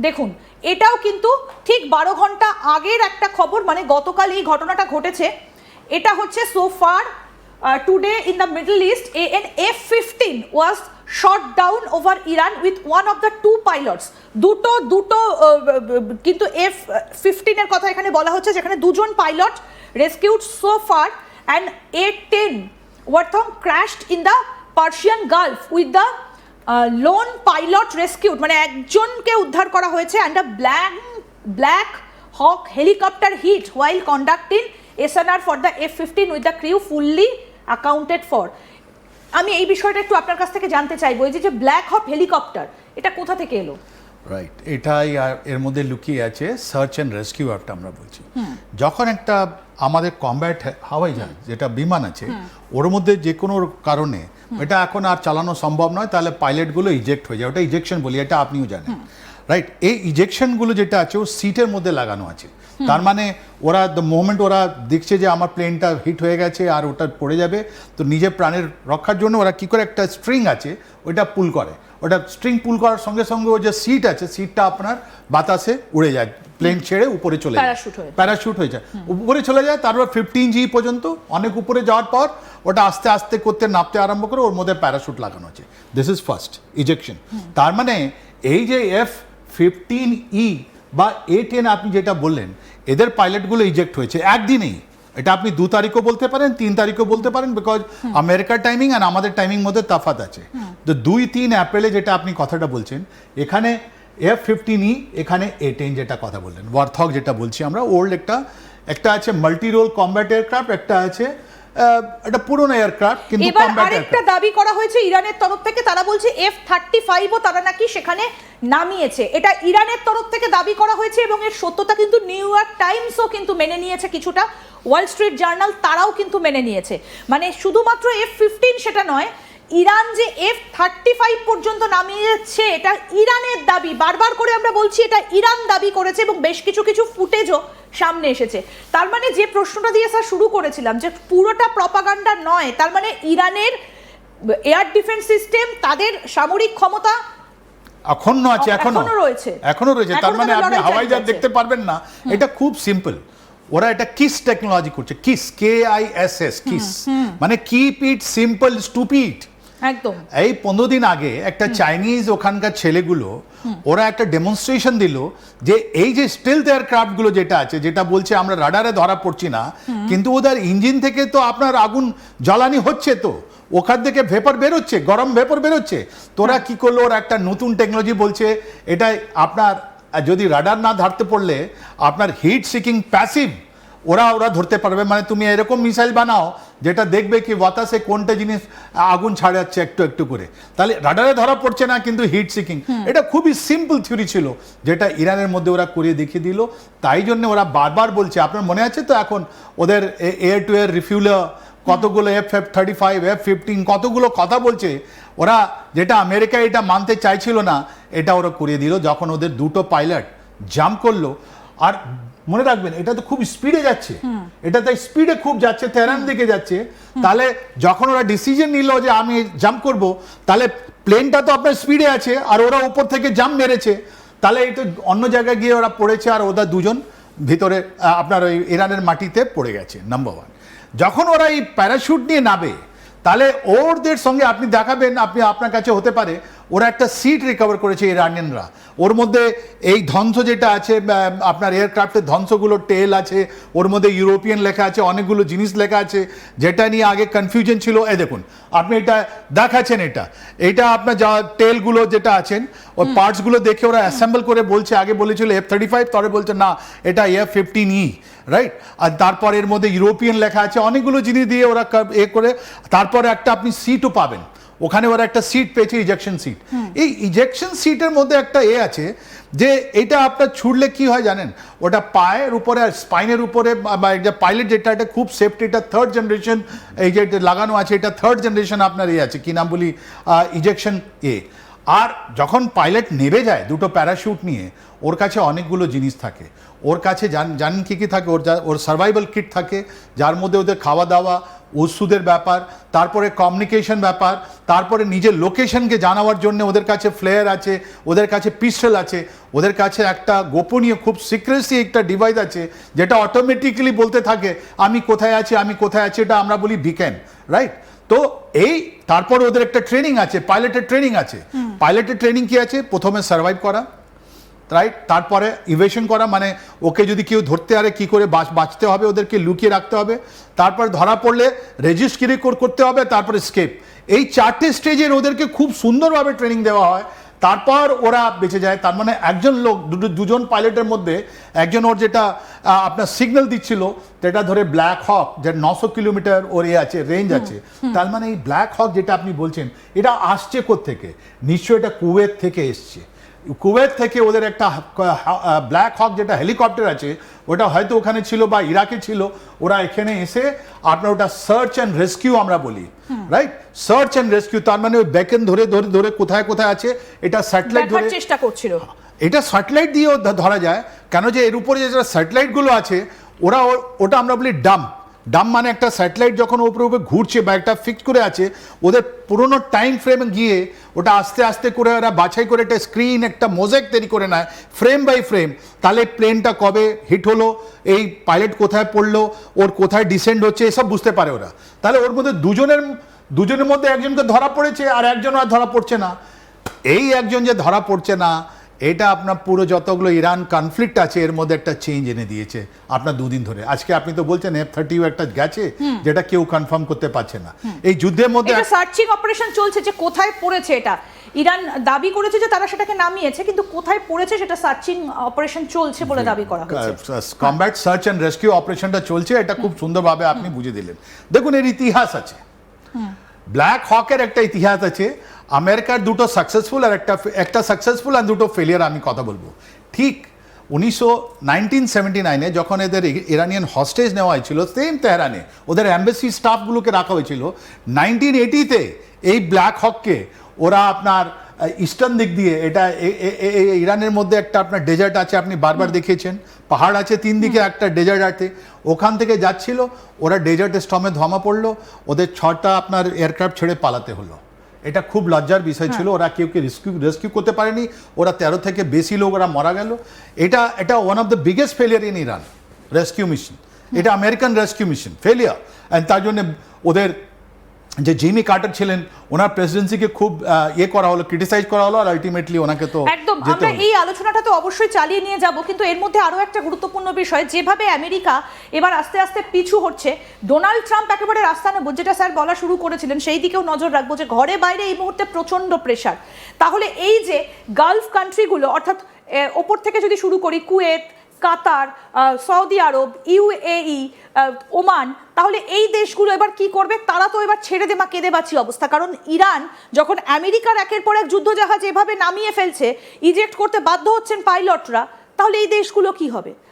দেখুন এটাও কিন্তু ঠিক 12 ঘন্টা আগের একটা খবর, মানে গতকাল এই ঘটনাটা ঘটেছে। এটা হচ্ছে so far today in the Middle East an F-15 was shot down over Iran with one of the two pilots. দুটো কিন্তু F-15 এর কথা এখানে বলা হচ্ছে, যেখানে দুজন pilot rescued so far, and A-10 Warthog crashed in the Persian Gulf with the lone pilot rescued, মানে একজনকে উদ্ধার করা হয়েছে, and a black hawk helicopter hit while conducting SNR for the F-15 with the crew fully accounted for. আমি এই বিষয়টা একটু আপনার কাছ থেকে জানতে চাইবো, এই যে ব্ল্যাক হক হেলিকপ্টার এটা কোথা থেকে এলো? রাইট, এটাই এর মধ্যে লুকিয়ে আছে সার্চ অ্যান্ড রেস্কিউ অ্যাক্ট আমরা বলছি। যখন একটা আমাদের কমব্যাট হাওয়াই জাহাজ যেটা বিমান আছে ওর মধ্যে যে কোনো কারণে এটা এখন আর চালানো সম্ভব নয়, তাহলে পাইলটগুলো ইজেক্ট হয়ে যায়, ওটা ইজেকশন বলি, এটা আপনিও জানেন। রাইট, এই ইজেকশনগুলো যেটা আছে ও সিটের মধ্যে লাগানো আছে। তার মানে ওরা দ্য মোমেন্ট ওরা দেখছে যে আমার প্লেনটা হিট হয়ে গেছে আর ওটা পড়ে যাবে, তো নিজের প্রাণের রক্ষার জন্য ওরা কী করে একটা স্ট্রিং আছে ওটা পুল করে, ওটা স্ট্রিং পুল করার সঙ্গে সঙ্গে ও যে সিট আছে সিটটা আপনার বাতাসে উড়ে যায়, প্লেন ছেড়ে উপরে চলে যায়, প্যারাশুট হয়ে যায়, উপরে চলে যায়। তারপর 15G পর্যন্ত অনেক উপরে যাওয়ার পর ওটা আস্তে আস্তে করতে নামতে আরম্ভ করে, ওর মধ্যে প্যারাশুট লাগানো আছে। This is first ejection. তার মানে এই যে F-15E বা A-10 আপনি যেটা বললেন, এদের পাইলটগুলো ইজেক্ট হয়েছে একদিনেই। এটা আপনি 2 তারিখও বলতে পারেন, 3 তারিখও বলতে পারেন, বিকজ আমেরিকার টাইমিং আর আমাদের টাইমিং মধ্যে তফাৎ আছে। তো 2-3 এপ্রিলে যেটা আপনি কথাটা বলছেন, এখানে F-15E, এখানে A-10 যেটা কথা বললেন, ওয়ারথগ যেটা বলছি আমরা, ওল্ড একটা আছে মাল্টি রোল কমব্যাট এয়ারক্রাফট, একটা আছে এটা পুরনো এয়ারক্রাফট কিন্তু কমব্যাট এয়ারক্রাফট। আরেকটা দাবি করা হয়েছে ইরানের তরফ থেকে, তারা বলছে F-35ও তারা নাকি সেখানে নামিয়েছে। এটা ইরানের তরফ থেকে দাবি করা হয়েছে এবং এর সত্যতা কিন্তু নিউ ইয়র্ক টাইমসও কিন্তু মেনে নিয়েছে, কিছুটা ওয়াল স্ট্রিট জার্নাল তারাও কিন্তু মেনে নিয়েছে। মানে শুধুমাত্র F-15 সেটা নয়, ইরান যে F-35 পর্যন্ত নামিয়েছে এটা ইরানের দাবি। বারবার করে আমরা বলছি এটা ইরান দাবি করেছে এবং বেশ কিছু ফুটেজও সামনে এসেছে। তার মানে যে প্রশ্নটা দিয়ে স্যার শুরু করেছিলাম যে পুরোটা প্রপাগান্ডা নয়, তার মানে ইরানের এয়ার ডিফেন্স সিস্টেম, তাদের সামরিক ক্ষমতা এখনো আছে, এখনো রয়েছে। তার মানে আপনি হাওয়াই জাহাজ দেখতে পারবেন না, এটা খুব সিম্পল। ওরা এটা কিস টেকনোলজি করছে, কিস, KISS, কিস মানে কিপ ইট সিম্পল স্টুপিড। একদম। এই 15 দিন আগে একটা চাইনিজ ওখানকার ছেলেগুলো ওরা একটা ডেমনস্ট্রেশন দিল যে এই যে স্টিলথ এয়ারক্রাফটগুলো যেটা আছে, যেটা বলছে আমরা রাডারে ধরা পড়ছি না, কিন্তু ওদের ইঞ্জিন থেকে তো আপনার আগুন জ্বালানি হচ্ছে, তো ওখান থেকে ভেপর বেরোচ্ছে, গরম ভেপর বেরোচ্ছে। তোরা কি করলো, ওরা একটা নতুন টেকনোলজি বলছে, এটা আপনার যদি রাডার না ধরতে পড়লে আপনার হিট সিকিং প্যাসিভ ওরা ধরতে পারবে। মানে তুমি এরকম মিসাইল বানাও যেটা দেখবে কি বাতাসে কোনটা জিনিস আগুন ছাড়াচ্ছে একটু একটু করে, তাহলে রাডারে ধরা পড়ছে না কিন্তু হিট সিকিং। এটা খুবই সিম্পল থিওরি ছিল যেটা ইরানের মধ্যে ওরা করিয়ে দেখিয়ে দিল। তাই জন্য ওরা বারবার বলছে, আপনার মনে আছে তো এখন ওদের এয়ার টু এয়ার রিফিউলার কতগুলো F-35, F-15 কতগুলো কথা বলছে ওরা, যেটা আমেরিকা এটা মানতে চাইছিল না, এটা ওরা করিয়ে দিল যখন ওদের দুটো পাইলট জাম্প করলো। আর মনে রাখবেন এটা তো খুব স্পিডে যাচ্ছে, এটা তাই স্পিডে খুব যাচ্ছে, তেহরান দিকে যাচ্ছে। তাহলে যখন ওরা ডিসিশন নিল যে আমি জাম্প করব, তাহলে প্লেনটা তো আপনার স্পিডে আছে আর ওরা উপর থেকে জাম্প মেরেছে, তাহলে এটা অন্য জায়গায় গিয়ে ওরা পড়েছে আর ওরা দুজন ভিতরে আপনার ওই ইরানের মাটিতে পড়ে গেছে। নাম্বার 1, যখন ওরা এই প্যারাশুট নিয়ে নামে, তাহলে ওদের সঙ্গে আপনি দেখাবেন, আপনার কাছে হতে পারে ওরা একটা সিট রিকভার করেছে ইরানিয়ানরা, ওর মধ্যে এই ধ্বংস যেটা আছে আপনার এয়ারক্রাফটের ধ্বংসগুলো টেল আছে, ওর মধ্যে ইউরোপিয়ান লেখা আছে, অনেকগুলো জিনিস লেখা আছে যেটা নিয়ে আগে কনফিউশন ছিল। এই দেখুন আপনি এটা দেখাচ্ছেন, এটা আপনার যা টেলগুলো যেটা আছেন ওই পার্টসগুলো দেখে ওরা অ্যাসেম্বল করে বলছে, আগে বলেছিল F-35, পরে বলছে না এটা F-15E, রাইট। আর তারপর এর মধ্যে ইউরোপিয়ান লেখা আছে, অনেকগুলো জিনিস দিয়ে ওরা করে, তারপরে একটা আপনি সিটও পাবেন, ওখানে ওরা একটা সিট পেয়েছে, ইজেকশন সিট। এই ইজেকশন সিটের মধ্যে একটা আছে যে এটা আপনার ছুড়লে কি হয় জানেন, ওটা পায়ের উপরে আর স্পাইনের উপরে, পাইলট যেটা এটা খুব সেফটি, এটা 3rd জেনারেশন এই যে লাগানো আছে, এটা 3rd জেনারেশন আপনার আছে কি নাম বলি ইজেকশন আর যখন পাইলট নেমে যায় দুটো প্যারাশুট নিয়ে, ওর কাছে অনেকগুলো জিনিস থাকে। ওর কাছে জানেন কী কী থাকে? ওর সার্ভাইভাল কিট থাকে, যার মধ্যে ওদের খাওয়া দাওয়া, ওষুধের ব্যাপার, তারপরে কমিউনিকেশন ব্যাপার, তারপরে নিজের লোকেশনকে জানাবার জন্য ওদের কাছে ফ্লেয়ার আছে, ওদের কাছে পিস্টল আছে, ওদের কাছে একটা গোপনীয় খুব সিক্রেসি একটা ডিভাইস আছে যেটা অটোমেটিক্যালি বলতে থাকে আমি কোথায় আছি, আমি কোথায় আছি। এটা আমরা বলি বিকেন, রাইট? তো এই তারপর ওদের একটা ট্রেনিং আছে, পাইলটের ট্রেনিং আছে। পাইলটের ট্রেনিং কি আছে? প্রথমে সার্ভাইভ করা, রাইট? তারপরে ইভেশন করা, মানে ওকে যদি কেউ ধরতে পারে কী করে বাঁচতে হবে, ওদেরকে লুকিয়ে রাখতে হবে, তারপর ধরা পড়লে রেজিস্ট্রি করতে হবে, তারপরে স্কেপ। এই 4টে স্টেজের ওদেরকে খুব সুন্দরভাবে ট্রেনিং দেওয়া হয়, তারপর ওরা বেঁচে যায়। তার মানে একজন লোক, দুজন পাইলটের মধ্যে একজন ওর যেটা আপনার সিগন্যাল দিচ্ছিল যেটা ধরে ব্ল্যাক হক, যে 900 কিলোমিটার ওর আছে, রেঞ্জ আছে। তার মানে এই ব্ল্যাক হক যেটা আপনি বলছেন এটা আসছে কোত্থেকে? নিশ্চয়ই এটা কুয়েত থেকে এসছে। কুয়েত থেকে ওদের একটা ব্ল্যাক হক যেটা হেলিকপ্টার আছে, ওটা হয়তো ওখানে ছিল বা ইরাকে ছিল। ওরা এখানে এসে আপনার ওটা সার্চ অ্যান্ড রেস্কিউ আমরা বলি, রাইট? সার্চ অ্যান্ড রেস্কিউ, তার মানে ওই বেকন ধরে ধরে ধরে কোথায় কোথায় আছে এটা স্যাটেলাইট ধরে চেষ্টা করছিল। এটা স্যাটেলাইট দিয়েও ধরা যায়, কেন যে এর উপরে যে স্যাটেলাইটগুলো আছে ওটা আমরা বলি ডাম মানে একটা স্যাটেলাইট যখন উপরে উপরে ঘুরছে বা একটা ফিক্স করে আছে, ওদের পুরোনো টাইম ফ্রেমে গিয়ে ওটা আস্তে আস্তে করে ওরা বাছাই করে একটা স্ক্রিন, একটা মোজাইক তৈরি করে নেয় ফ্রেম বাই ফ্রেম। তাহলে প্লেনটা কবে হিট হলো, এই পাইলট কোথায় পড়লো, ওর কোথায় ডিসেন্ড হচ্ছে, এসব বুঝতে পারে ওরা। তাহলে ওর মধ্যে দুজনের মধ্যে একজনকে ধরা পড়েছে আর একজন আর ধরা পড়ছে না। এই একজন যে ধরা পড়ছে না, এটা আপনার পুরো যতগুলো ইরান কনফ্লিক্ট আছে এর মধ্যে একটা চেঞ্জ এনে দিয়েছে আপনার দুদিন ধরে। আজকে আপনি তো বলছেন F-30 একটা গেছে যেটা কেউ কনফার্ম করতে পারছে না। এই যুদ্ধের মধ্যে এটা সার্চিং অপারেশন চলছে যে কোথায় পড়েছে। এটা ইরান দাবি করেছে যে তারা সেটাকে নামিয়েছে, কিন্তু কোথায় পড়েছে সেটা সার্চিং অপারেশন চলছে বলে দাবি করা হচ্ছে। কমব্যাট সার্চ অ্যান্ড রেস্কিউ অপারেশনটা চলছে, এটা খুব সুন্দরভাবে আপনি বুঝে দিলেন। দেখুন এর ইতিহাস আছে, ব্ল্যাক হকের একটা ইতিহাস আছে। আমেরিকার দুটো সাকসেসফুল আর একটা সাকসেসফুল আর দুটো ফেলিয়ার আমি কথা বলবো। ঠিক 1979-এ যখন এদের ইরানিয়ান হস্টেজ নেওয়া হয়েছিল সেম তেহরানে, ওদের অ্যাম্বাসি স্টাফগুলোকে রাখা হয়েছিল। 1980-তে এই ব্ল্যাক হককে ওরা আপনার ইস্টার্ন দিক দিয়ে, এটা ইরানের মধ্যে একটা আপনার ডেজার্ট আছে, আপনি বারবার দেখিয়েছেন, পাহাড় আছে 3 দিকে, একটা ডেজার্ট আছে, ওখান থেকে যাচ্ছিল। ওরা ডেজার্ট স্টর্মে ধমা পড়লো, ওদের 6টা আপনার এয়ারক্রাফট ছেড়ে পালাতে হলো। এটা খুব লজ্জার বিষয় ছিল। ওরা কেউকে রেস্কিউ করতে পারেনি, ওরা 13 থেকে বেশি লোক ওরা মারা গেল। এটা one of the biggest failure in Iran rescue mission. এটা American rescue mission failure. And তার জন্য ওদের যে জিমি কার্টার ছিলেন, ওনার প্রেসিডেন্সিকে খুব করা হলো, ক্রিটিসাইজ করা হলো, আর আলটিমেটলি ওনাকে তো একদম। আমরা এই আলোচনাটা তো অবশ্যই চালিয়ে নিয়ে যাব, কিন্তু এর মধ্যে আরো একটা গুরুত্বপূর্ণ বিষয়, যেভাবে আমেরিকা এবার আস্তে আস্তে পিছু হচ্ছে, ডোনাল্ড ট্রাম্প একেবারে রাস্তা নেবো, যেটা স্যার বলা শুরু করেছিলেন, সেই দিকেও নজর রাখবো যে ঘরে বাইরে এই মুহূর্তে প্রচন্ড প্রেশার। তাহলে এই যে গালফ কান্ট্রিগুলো, অর্থাৎ ওপর থেকে যদি শুরু করি, কুয়েত, কাতার, সৌদি আরব, UAE, ওমান, তাহলে এই দেশগুলো এবার কি করবে? তারা তো এবার ছেড়ে দে মা কেঁদে বাঁচি অবস্থা। কারণ ইরান যখন আমেরিকার একের পর এক যুদ্ধজাহাজ এভাবে নামিয়ে ফেলছে, ইজেক্ট করতে বাধ্য হচ্ছেন পাইলটরা, তাহলে এই দেশগুলো কি হবে?